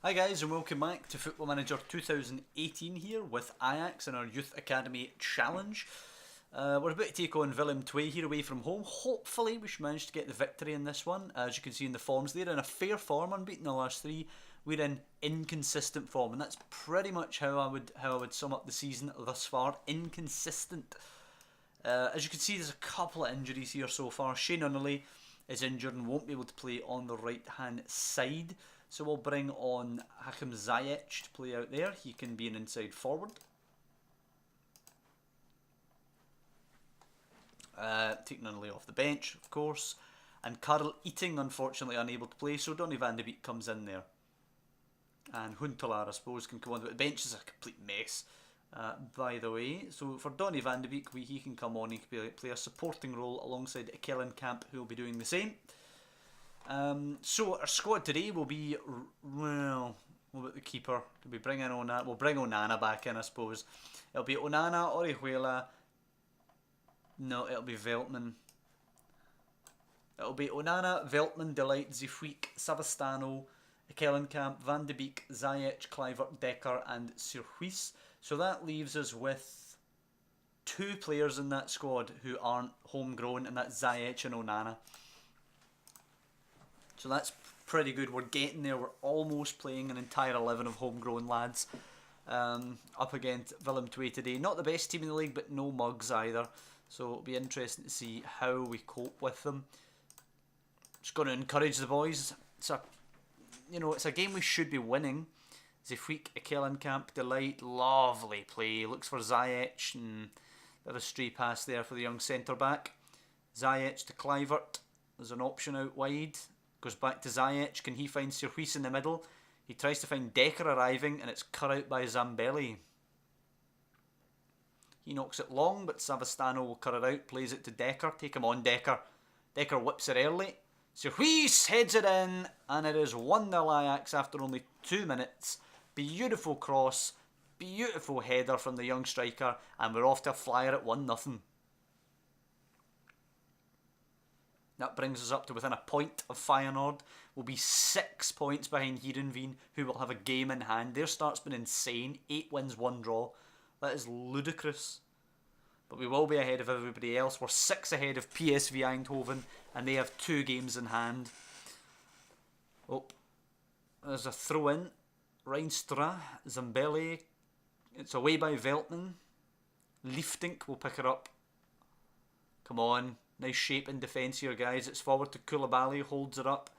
Hi guys and welcome back to Football Manager 2018 here with Ajax and our Youth Academy Challenge. We're about to take on Willem II here away from home. Hopefully we should manage to get the victory in this one. As you can see in the forms, they're in a fair form, unbeaten the last three. We're in inconsistent form, and that's pretty much how I would sum up the season thus far. Inconsistent. As you can see, there's a couple of injuries here so far. Shane Unnerley is injured and won't be able to play on the right hand side. So we'll bring on Hakim Ziyech to play out there. He can be an inside forward. Taking Unnerley off the bench, of course. And Karl Eating, unfortunately, unable to play. So Donny van de Beek comes in there. And Huntelaar, I suppose, can come on. But the bench is a complete mess, by the way. So for Donny van de Beek, he can come on. He can play a supporting role alongside Camp, who will be doing the same. So our squad today will be, well, what about the keeper? Do we bring in Onana? We'll bring Onana back in, I suppose. It'll be Onana, Orihuela. No, it'll be Veltman. It'll be Onana, Veltman, Delight, Zifweek, Savastano, Camp, Van de Beek, Ziyech, Kluivert, Dekker and Sirhuis. So that leaves us with two players in that squad who aren't homegrown, and that's Ziyech and Onana. So that's pretty good. We're getting there. We're almost playing an entire 11 of homegrown lads up against Willem II today. Not the best team in the league, but no mugs either. So it'll be interesting to see how we cope with them. Just going to encourage the boys. It's a game we should be winning. Zifweek, Camp, Delight, lovely play. Looks for Ziyech and a bit of a stray pass there for the young centre back. Ziyech to Kluivert. There's an option out wide. Goes back to Ziyech. Can he find Sirhuis in the middle? He tries to find Dekker arriving, and it's cut out by Zambelli. He knocks it long, but Savastano will cut it out. Plays it to Dekker. Take him on, Dekker. Dekker whips it early. Sirhuis heads it in, and it is 1-0 Ajax after only 2 minutes. Beautiful cross. Beautiful header from the young striker, and we're off to a flyer at 1-0. That brings us up to within a point of Feyenoord. We'll be 6 points behind Heerenveen, who will have a game in hand. Their start's been insane. 8 wins, 1 draw. That is ludicrous. But we will be ahead of everybody else. We're 6 ahead of PSV Eindhoven, and they have 2 games in hand. Oh, there's a throw in. Reinstra, Zambelli. It's away by Veltman. Liefdink will pick it up. Come on. Nice shape in defence here, guys. It's forward to Koulibaly, holds it up.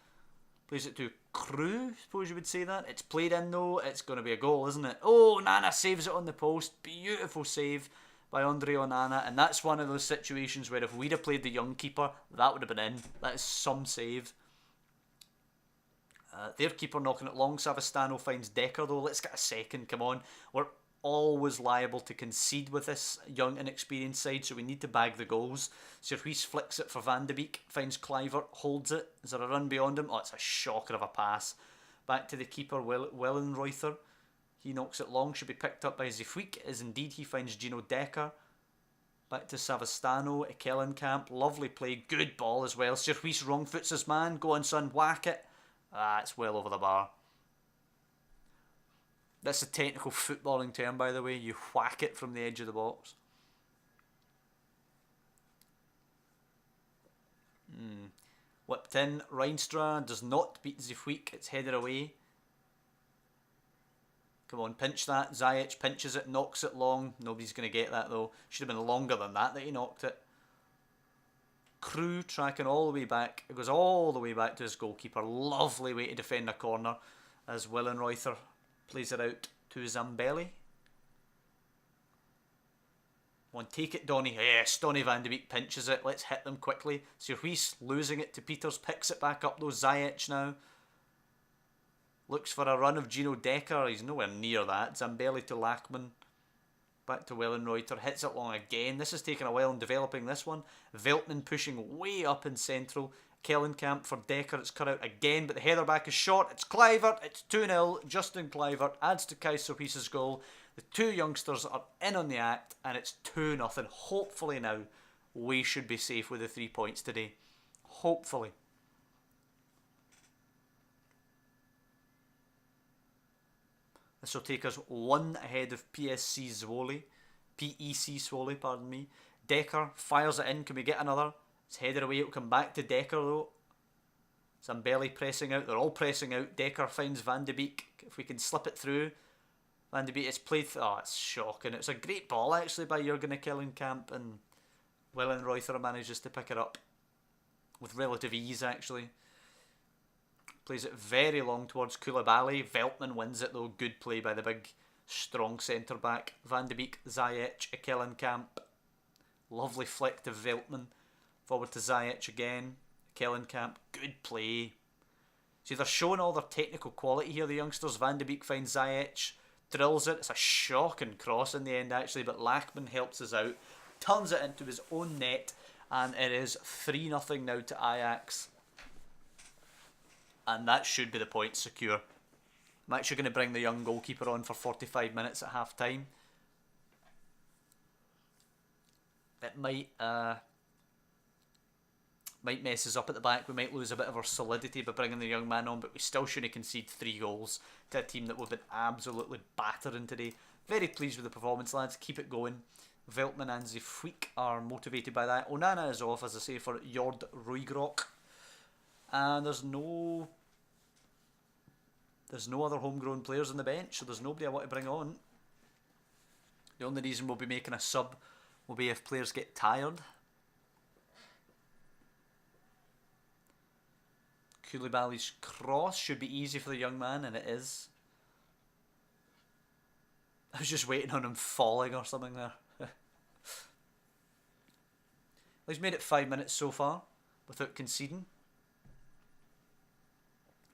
Plays it to Crew, suppose you would say that. It's played in though. It's going to be a goal, isn't it? Oh, Nana saves it on the post. Beautiful save by Andre Onana. And that's one of those situations where if we'd have played the young keeper, that would have been in. That is some save. Their keeper knocking it long. Savastano finds Dekker though. Let's get a second, come on. We're always liable to concede with this young inexperienced side, so we need to bag the goals. Sirhuis flicks it for Van de Beek, finds Kluivert, holds it. Is there a run beyond him? Oh, it's a shocker of a pass. Back to the keeper, Wellenreuther. He knocks it long, should be picked up by Zifweek, as indeed he finds Gino Dekker. Back to Savastano, Camp, lovely play, good ball as well. Sirhuis wrong foots his man, go on son, whack it. Ah, it's well over the bar. That's a technical footballing term, by the way. You whack it from the edge of the box. Whipped in. Reinstra does not beat Zifweek. It's headed away. Come on, pinch that. Ziyech pinches it, knocks it long. Nobody's going to get that, though. Should have been longer than that he knocked it. Crew tracking all the way back. It goes all the way back to his goalkeeper. Lovely way to defend a corner as Wellenreuther plays it out to Zambelli. One, take it, Donny. Yes, Donny van de Beek pinches it. Let's hit them quickly. Sirhuis losing it to Peters. Picks it back up though. Ziyech now. Looks for a run of Gino Dekker. He's nowhere near that. Zambelli to Lachman. Back to Wellenreuther. Hits it long again. This is taking a while in developing this one. Veltman pushing way up in central. Camp for Dekker. It's cut out again, but the header back is short. It's Kluivert. It's 2-0. Justin Kluivert adds to Kai Sirhuis's goal. The two youngsters are in on the act, and it's 2-0. Hopefully now we should be safe with the 3 points today. Hopefully. This will take us 1 ahead of PEC Zwolle, pardon me. Decker fires it in. Can we get another? It's headed away. It'll come back to Decker though. Zambelli pressing out. They're all pressing out. Decker finds Van de Beek. If we can slip it through. Van de Beek is played. Oh, it's shocking. It's a great ball actually by Jurgen Ekkelenkamp, and Wellenreuther manages to pick it up with relative ease actually. Plays it very long towards Koulibaly. Veltman wins it though. Good play by the big, strong centre back. Van de Beek, Ziyech, Ekkelenkamp. Lovely flick to Veltman. Forward to Ziyech again. Ekkelenkamp. Good play. See, they're showing all their technical quality here, the youngsters. Van de Beek finds Ziyech. Drills it. It's a shocking cross in the end actually, but Lachman helps us out. Turns it into his own net. And it is 3-0 now to Ajax. And that should be the point secure. I'm actually going to bring the young goalkeeper on for 45 minutes at half time. It might mess us up at the back. We might lose a bit of our solidity by bringing the young man on, but we still shouldn't concede 3 goals to a team that we've been absolutely battering today. Very pleased with the performance, lads. Keep it going. Veltman and Zifweek are motivated by that. Onana is off, as I say, for Jord Ruigrok. And there's no other homegrown players on the bench, so there's nobody I want to bring on. The only reason we'll be making a sub will be if players get tired. Koulibaly's cross should be easy for the young man, and it is. I was just waiting on him falling or something there. He's made it 5 minutes so far without conceding.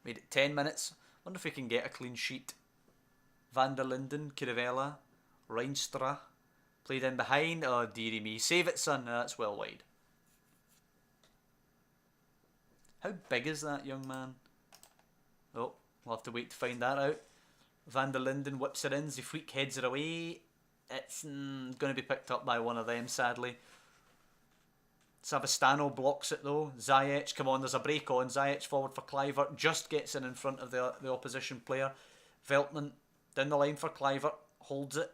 Made it 10 minutes. Wonder if we can get a clean sheet. Van der Linden, Kirivella, Reinstra. Played in behind. Oh, dearie me. Save it, son. That's well wide. How big is that young man? Oh, we'll have to wait to find that out. Van der Linden whips it in. Zifweek heads it away. It's going to be picked up by one of them, sadly. Savastano blocks it though. Ziyech, come on, there's a break on. Ziyech forward for Kluivert. Just gets in front of the opposition player. Veltman down the line for Kluivert. Holds it.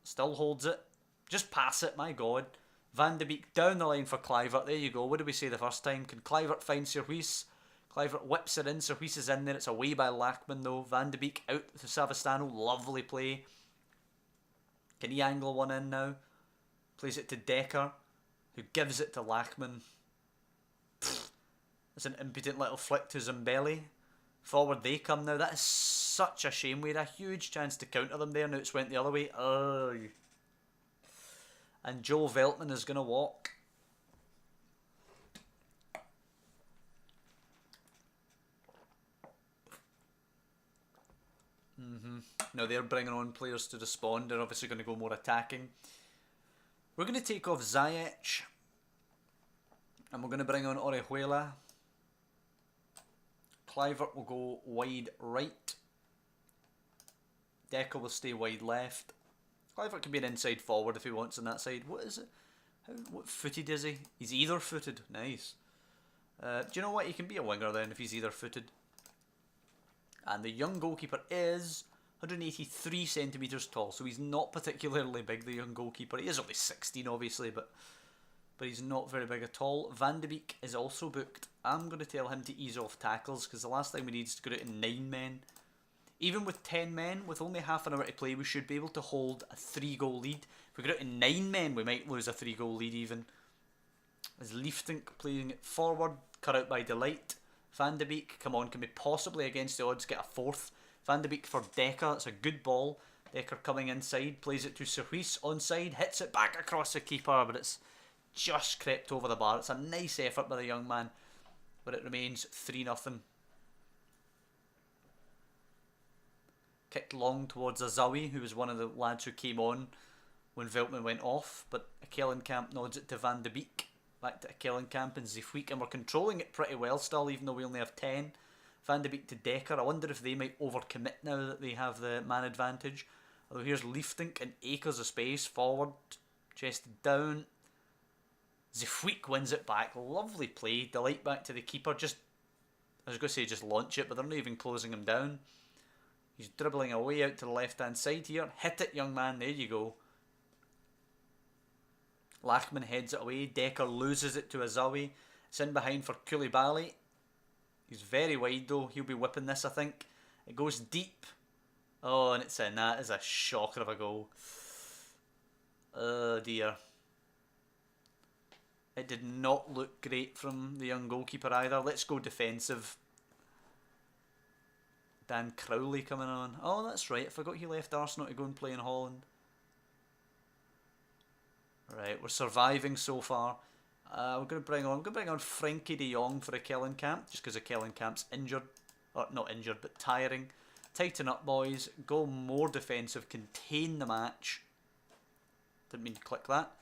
Still holds it. Just pass it, my God. Van de Beek down the line for Kluivert. There you go. What did we say the first time? Can Kluivert find Serhuis? Kluivert whips it in. Serhuis is in there. It's away by Lachman though. Van de Beek out to Savastano. Lovely play. Can he angle one in now? Plays it to Decker, who gives it to Lachman. It's an impudent little flick to Zambelli. Forward they come now. That is such a shame. We had a huge chance to counter them there. Now it's went the other way. Oh. And Joe Veltman is going to walk. Now they're bringing on players to respond. They're obviously going to go more attacking. We're going to take off Ziyech. And we're going to bring on Orejuela. Kluivert will go wide right. Decker will stay wide left. Kluivert can be an inside forward if he wants on that side. What is it? What footed is he? He's either footed. Nice. Do you know what? He can be a winger then if he's either footed. And the young goalkeeper is 183 centimetres tall, so he's not particularly big, the young goalkeeper. He is only 16 obviously, but he's not very big at all. Van de Beek is also booked. I'm going to tell him to ease off tackles, because the last time we needed to go out in 9 men. Even with 10 men, with only half an hour to play, we should be able to hold a 3-goal lead. If we go out in 9 men, we might lose a 3-goal lead even. As Liefdink playing it forward, cut out by Delight. Van de Beek, come on, can we possibly against the odds get a 4th? Van de Beek for Decker, it's a good ball. Decker coming inside, plays it to Serhuis, onside, hits it back across the keeper, but it's just crept over the bar. It's a nice effort by the young man, but it remains 3-0. Kicked long towards Azawi, who was one of the lads who came on when Veltman went off, but Ekkelenkamp nods it to Van de Beek. Back to Ekkelenkamp and Zifweek, and we're controlling it pretty well still, even though we only have 10. Van de Beek to Decker. I wonder if they might overcommit now that they have the man advantage. Although here's Liefdink and acres of space. Forward, chested down. Zifweek wins it back. Lovely play. Delight back to the keeper. I was going to say just launch it, but they're not even closing him down. He's dribbling away out to the left-hand side here. Hit it, young man. There you go. Lachman heads it away. Decker loses it to Azawi. It's in behind for Koulibaly. He's very wide though. He'll be whipping this, I think. It goes deep. Oh, and it's in. That is a shocker of a goal. Oh dear. It did not look great from the young goalkeeper either. Let's go defensive. Dan Crowley coming on. Oh, that's right. I forgot he left Arsenal to go and play in Holland. Right, we're surviving so far. I'm going to bring on Frankie de Jong for a Kellenkamp, just because a Kellenkamp's injured, or not injured, but tiring. Tighten up, boys. Go more defensive. Contain the match. Didn't mean to click that.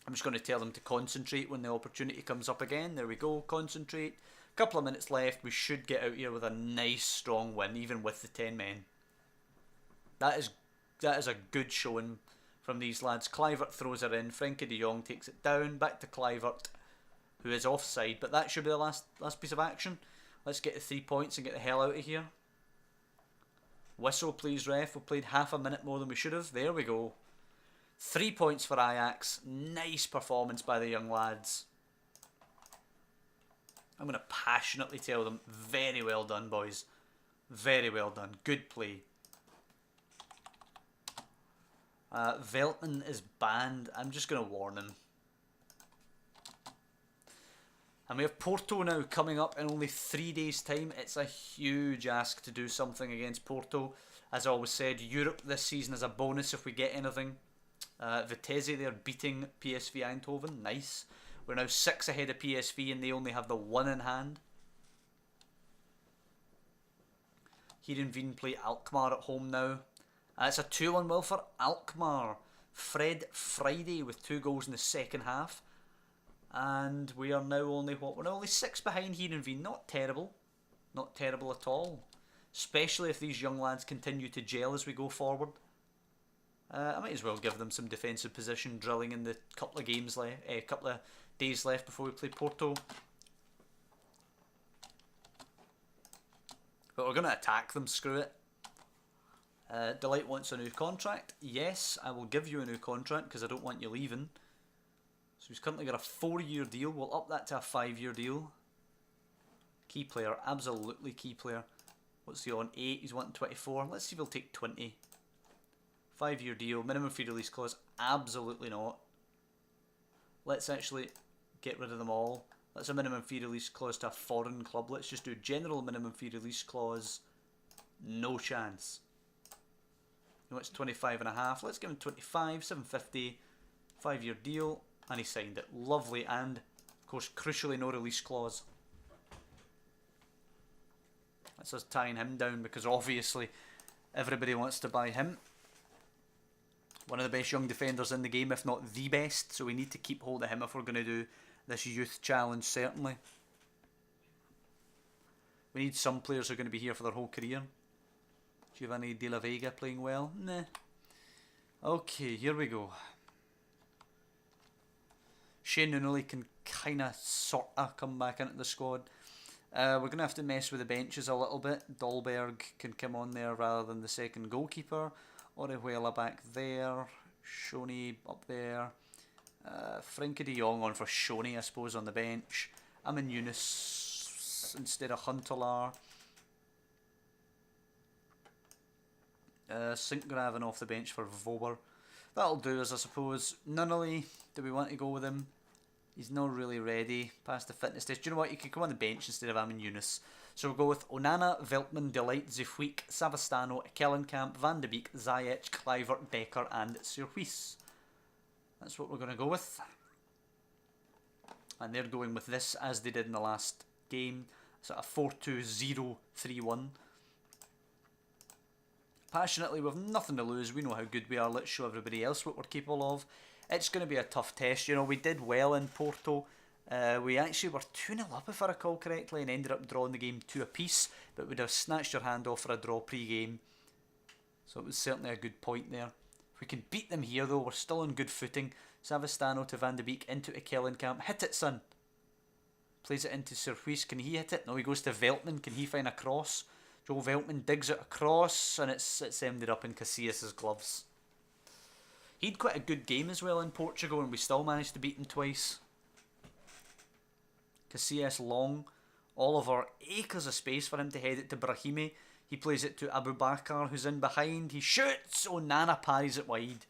I'm just going to tell them to concentrate when the opportunity comes up again. There we go. Concentrate. Couple of minutes left. We should get out here with a nice, strong win, even with the 10 men. That is a good showing from these lads. Kluivert throws her in. Frankie de Jong takes it down. Back to Kluivert, who is offside. But that should be the last piece of action. Let's get the 3 points and get the hell out of here. Whistle, please, ref. We played half a minute more than we should have. There we go. 3 points for Ajax. Nice performance by the young lads. I'm going to passionately tell them, very well done, boys. Very well done. Good play. Veltman is banned. I'm just going to warn him. And we have Porto now coming up in only 3 days' time. It's a huge ask to do something against Porto. As I always said, Europe this season is a bonus if we get anything. Vitesse, they're beating PSV Eindhoven. Nice. We're now 6 ahead of PSV and they only have the 1 in hand. Heerenveen play Alkmaar at home now. It's a 2-1 win for Alkmaar. Fred Friday with 2 goals in the second half. And we are now only, what? We're now only 6 behind Heerenveen. Not terrible. Not terrible at all. Especially if these young lads continue to gel as we go forward. I might as well give them some defensive position drilling in the couple of games left, couple of days left before we play Porto. But we're going to attack them, screw it. Delight wants a new contract. Yes, I will give you a new contract because I don't want you leaving. So he's currently got a 4-year deal. We'll up that to a 5-year deal. Key player, absolutely key player. What's he on? 8, he's wanting 24. Let's see if he'll take 20. 5-year deal, minimum fee release clause, absolutely not. Let's actually get rid of them all. That's a minimum fee release clause to a foreign club. Let's just do general minimum fee release clause. No chance. No, it's 25.5. Let's give him 25, 750, 5-year deal, and he signed it. Lovely, and of course, crucially, no release clause. That's us tying him down because obviously everybody wants to buy him. One of the best young defenders in the game, if not the best, so we need to keep hold of him if we're going to do this youth challenge, certainly. We need some players who are going to be here for their whole career. Giovanni De La Vega playing well? Nah. Okay, here we go. Shane Nunnally can kind of, sort of come back into the squad. We're going to have to mess with the benches a little bit. Dolberg can come on there rather than the second goalkeeper. Orihuela back there, Shoney up there, Frankie de Jong on for Shoney, I suppose, on the bench. Amin Yunus instead of Huntelaar. Sinkgraven off the bench for Vober. That'll do us, I suppose. Nunnally, do we want to go with him? He's not really ready past the fitness test. Do you know what? You could come on the bench instead of Amin Yunus. So we'll go with Onana, Veltman, Delight, Zifweek, Savastano, Kellenkamp, Van de Beek, Ziyech, Kluivert, Decker and Surhuis. That's what we're going to go with. And they're going with this as they did in the last game. So a 4-2-0-3-1. Passionately, we've nothing to lose. We know how good we are. Let's show everybody else what we're capable of. It's going to be a tough test. You know, we did well in Porto. We actually were 2-0 up, if I recall correctly, and ended up drawing the game 2 apiece, but we'd have snatched your hand off for a draw pre-game. So it was certainly a good point there. If we can beat them here, though, we're still on good footing. Savastano to Van de Beek, into Kellenkamp. Hit it, son. Plays it into Surhuis. Can he hit it? No, he goes to Veltman. Can he find a cross? Joe Veltman digs it across, and it's ended up in Casillas' gloves. He'd quite a good game as well in Portugal, and we still managed to beat him twice. Casillas long. Oliver, acres of space for him to head it to Brahimi. He plays it to Abu Bakar, who's in behind. He shoots! Oh, Nana parries it wide.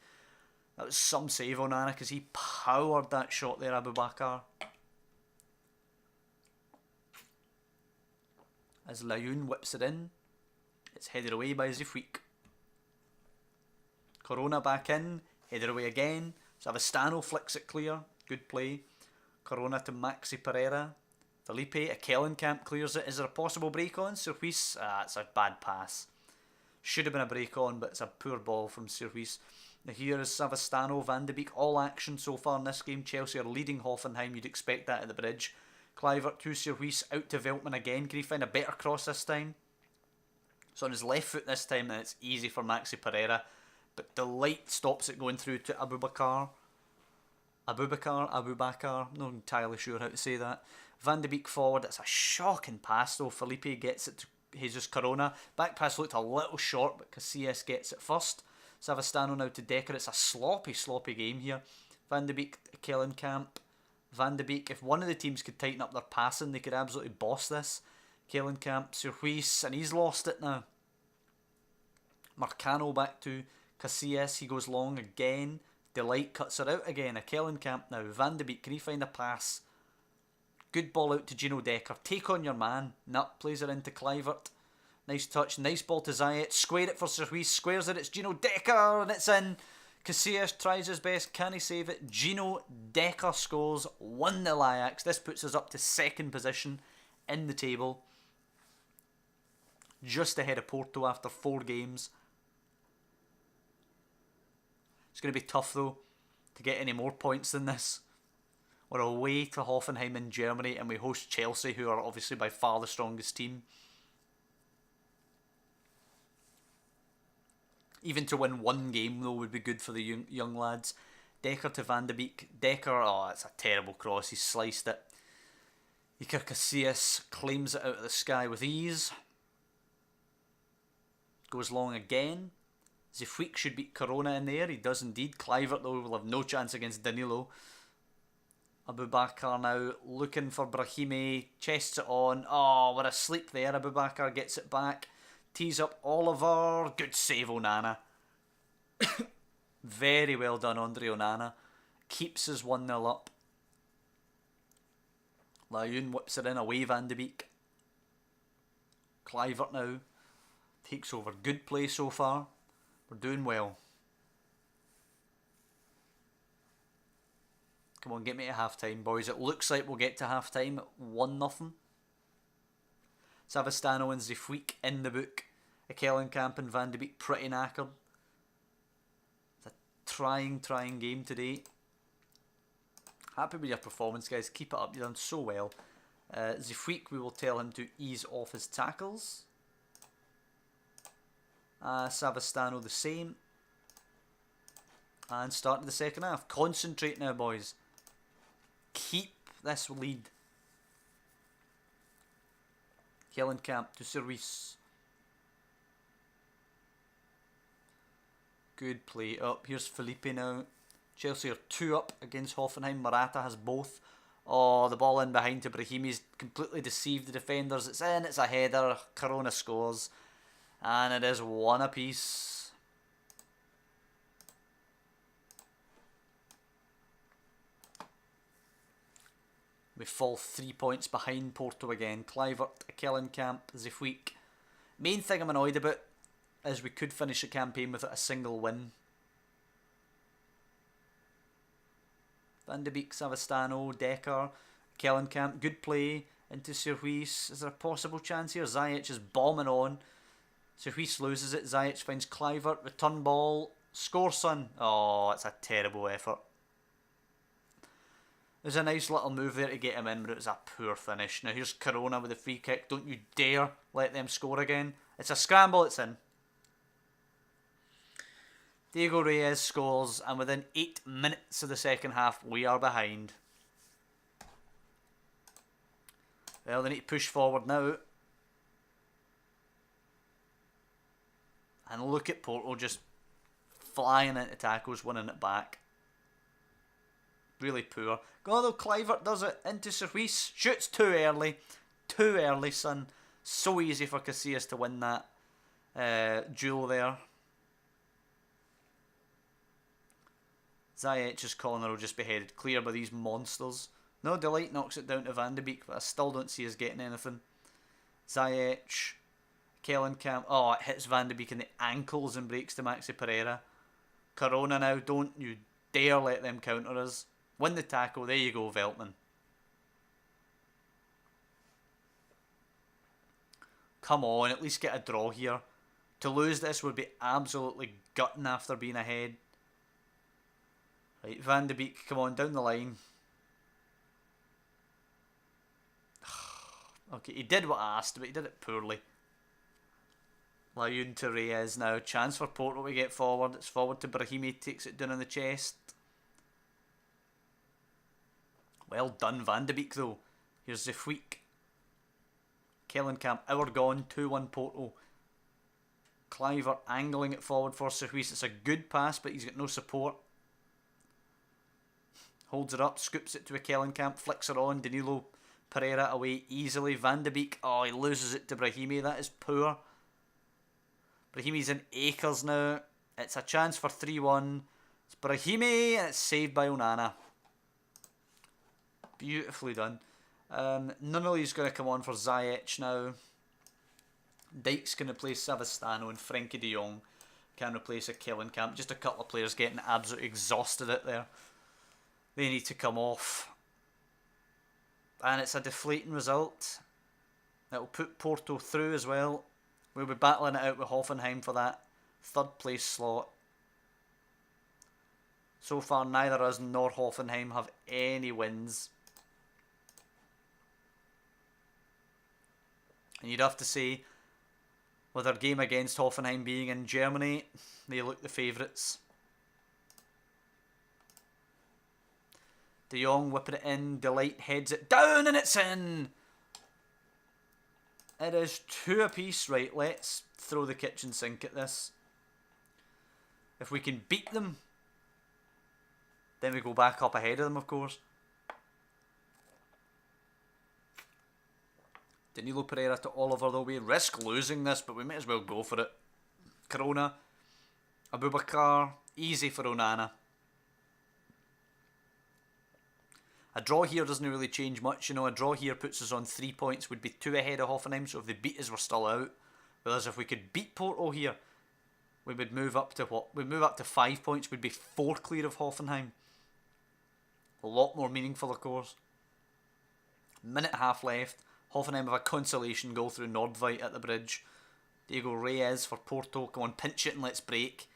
That was some save on Nana, because he powered that shot there, Abu Bakar. As Layun whips it in, it's headed away by Zifweek. Corona back in, headed away again. Savastano flicks it clear, good play. Corona to Maxi Pereira. Felipe, a Kellenkamp clears it. Is there a possible break on? Surhuis, it's a bad pass. Should have been a break on, but it's a poor ball from Surhuis. Now here is Savastano, Van de Beek, all action so far in this game. Chelsea are leading Hoffenheim, you'd expect that at the bridge. Kluivert to Surhuis, out to Veltman again. Can he find a better cross this time? So on his left foot this time, and it's easy for Maxi Pereira. But the light stops it going through to Abu Bakar, not entirely sure how to say that. Van de Beek forward, it's a shocking pass though. Felipe gets it to Jesus Corona. Back pass looked a little short, but Casillas gets it first. Savastano now to Decker. It's a sloppy game here. Van de Beek, Kellenkamp. Van de Beek, if one of the teams could tighten up their passing, they could absolutely boss this. Kellenkamp, Surhuis, and he's lost it now. Marcano back to Casillas, he goes long again. Delight cuts her out again. A Kellenkamp now. Van de Beek, can he find a pass? Good ball out to Gino Decker. Take on your man. Nutt plays it into Kluivert. Nice touch. Nice ball to Zayet. Square it for Surhuis. Squares it. It's Gino Decker. And it's in. Casillas tries his best. Can he save it? Gino Decker scores 1-0 Ajax. This puts us up to second position in the table. Just ahead of Porto after 4 games. It's going to be tough though to get any more points than this. We're away to Hoffenheim in Germany, and we host Chelsea, who are obviously by far the strongest team. Even to win one game though would be good for the young lads. Decker to Van de Beek. Decker, oh, it's a terrible cross. He sliced it. Iker Casillas claims it out of the sky with ease. Goes long again. Zifweek should beat Corona in there. He does indeed. Kluivert though will have no chance against Danilo. Abu Bakar now looking for Brahimi. Chests it on. Oh, we're asleep there. Abu Bakar gets it back. Tees up Oliver. Good save, Onana. Very well done, Andre Onana. Keeps us 1-0 up. Layun whips it in away, Van de Beek. Kluivert now takes over. Good play so far. We're doing well. Come on, get me to half-time, boys. It looks like we'll get to half-time at 1-0. Savastano and Zifweek in the book. Kellenkamp and Van de Beek pretty knackered. It's a trying game today. Happy with your performance, guys. Keep it up. You've done so well. Zifweek, we will tell him to ease off his tackles. Savastano the same. And starting the second half. Concentrate now, boys. Keep this lead. Kellenkamp to Surhuis. Good play up. Here's Felipe now. Chelsea are 2 up against Hoffenheim. Morata has both. Oh, the ball in behind to Brahimi's completely deceived the defenders. It's in. It's a header. Corona scores. And it is 1 apiece. We fall 3 points behind Porto again. Kluivert, Kellenkamp, Zifweek. Main thing I'm annoyed about is we could finish the campaign without a single win. Van de Beek, Savastano, Decker, Kellenkamp. Good play into Surhuis. Is there a possible chance here? Zayet is bombing on. Surhuis loses it. Zayet finds Kluivert. Return ball. Score, son. Oh, it's a terrible effort. There's a nice little move there to get him in, but it was a poor finish. Now here's Corona with a free kick. Don't you dare let them score again. It's a scramble, it's in. Diego Reyes scores, and within 8 minutes of the second half, we are behind. Well, they need to push forward now. And look at Porto just flying into tackles, winning it back. Really poor. Although Kluivert does it into Service. Shoots too early. Too early, son. So easy for Casillas to win that duel there. Ziyech's corner will just be headed clear by these monsters. No, Delight knocks it down to Van de Beek, but I still don't see us getting anything. Ziyech. Kellenkamp. Oh, it hits Van de Beek in the ankles and breaks to Maxi Pereira. Corona now. Don't you dare let them counter us. Win the tackle. There you go, Veltman. Come on, at least get a draw here. To lose this would be absolutely gutting after being ahead. Right, Van de Beek, come on, down the line. Okay, he did what I asked, but he did it poorly. Layun to Reyes now. Chance for Porto to get forward. It's forward to Brahimi, takes it down in the chest. Well done, Van de Beek, though. Here's Zifweek. Kellenkamp, hour gone, 2-1 Porto. Kluivert angling it forward for Service. It's a good pass, but he's got no support. Holds it up, scoops it to a Kellenkamp, flicks her on. Danilo Pereira away easily. Van de Beek, oh, he loses it to Brahimi. That is poor. Brahimi's in acres now. It's a chance for 3-1. It's Brahimi, and it's saved by Onana. Beautifully done. Nunnally's going to come on for Ziyech now. Dijk's going to play Savastano, and Frenkie de Jong can replace a Kellenkamp. Just a couple of players getting absolutely exhausted out there. They need to come off. And it's a deflating result. It'll put Porto through as well. We'll be battling it out with Hoffenheim for that third place slot. So far, neither us nor Hoffenheim have any wins. And you'd have to say, with their game against Hoffenheim being in Germany, they look the favourites. De Jong whipping it in, Delight heads it down, and it's in! It is 2 apiece. Right, let's throw the kitchen sink at this. If we can beat them, then we go back up ahead of them, of course. Danilo Pereira to Oliver, though. We risk losing this, but we might as well go for it. Corona. Abubakar. Easy for Onana. A draw here doesn't really change much. You know, a draw here puts us on 3 points. Would be 2 ahead of Hoffenheim, so if they beat us, we're still out. Whereas if we could beat Porto here, we would move up to what? We'd move up to 5 points. We'd be 4 clear of Hoffenheim. A lot more meaningful, of course. Minute and a half left. Hoffenheim have a consolation goal through Nordveit at the bridge. Diego Reyes for Porto. Come on, pinch it and let's break.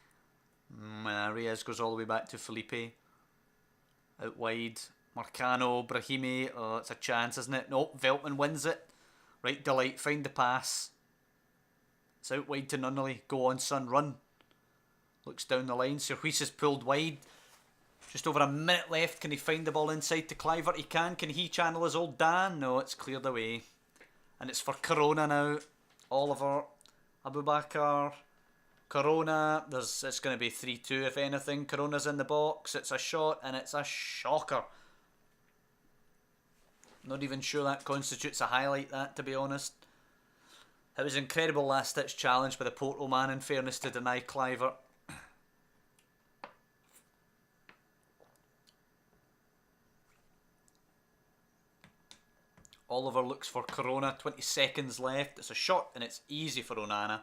Reyes goes all the way back to Felipe. Out wide. Marcano, Brahimi. Oh, it's a chance, isn't it? Nope, Veltman wins it. Right, Delight, find the pass. It's out wide to Nunnally. Go on, son, run. Looks down the line. Service is pulled wide. Just over a minute left. Can he find the ball inside to Kluivert? He can. Can he channel his old Dan? No, it's cleared away. And it's for Corona now. Oliver, Abubakar, Corona. It's going to be 3-2 if anything. Corona's in the box. It's a shot and it's a shocker. Not even sure that constitutes a highlight, that, to be honest. It was an incredible last-ditch challenge by the Porto man, in fairness, to deny Kluivert. Oliver looks for Corona. 20 seconds left. It's a shot and it's easy for Onana.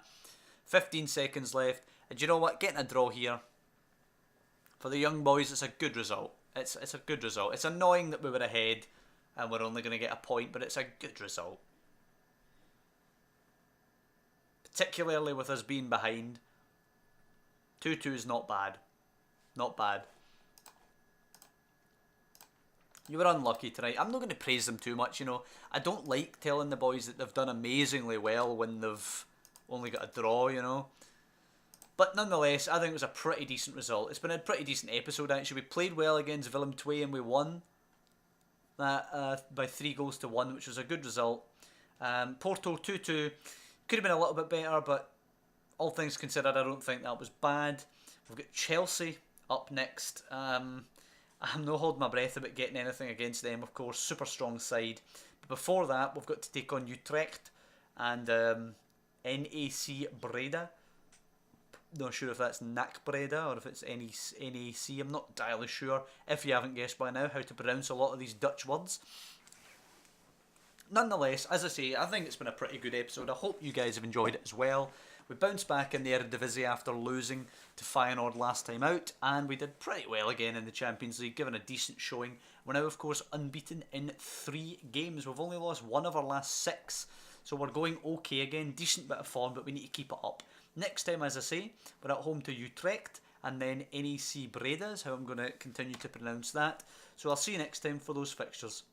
15 seconds left. And do you know what? Getting a draw here, for the young boys, it's a good result. It's a good result. It's annoying that we were ahead and we're only going to get a point, but it's a good result. Particularly with us being behind. 2-2 is not bad. Not bad. You were unlucky tonight. I'm not going to praise them too much, you know. I don't like telling the boys that they've done amazingly well when they've only got a draw, you know. But nonetheless, I think it was a pretty decent result. It's been a pretty decent episode, actually. We played well against Willem II and we won that by 3-1, which was a good result. Porto 2-2. Could have been a little bit better, but all things considered, I don't think that was bad. We've got Chelsea up next. I'm not holding my breath about getting anything against them, of course. Super strong side. But before that, we've got to take on Utrecht and NAC Breda. Not sure if that's NAC Breda or if it's NAC. I'm not entirely sure, if you haven't guessed by now, how to pronounce a lot of these Dutch words. Nonetheless, as I say, I think it's been a pretty good episode. I hope you guys have enjoyed it as well. We bounced back in the Eredivisie after losing to Feyenoord last time out, and we did pretty well again in the Champions League, given a decent showing. We're now, of course, unbeaten in 3 games. We've only lost 1 of our last 6, so we're going okay again. Decent bit of form, but we need to keep it up. Next time, as I say, we're at home to Utrecht, and then NAC Breda is how I'm going to continue to pronounce that. So I'll see you next time for those fixtures.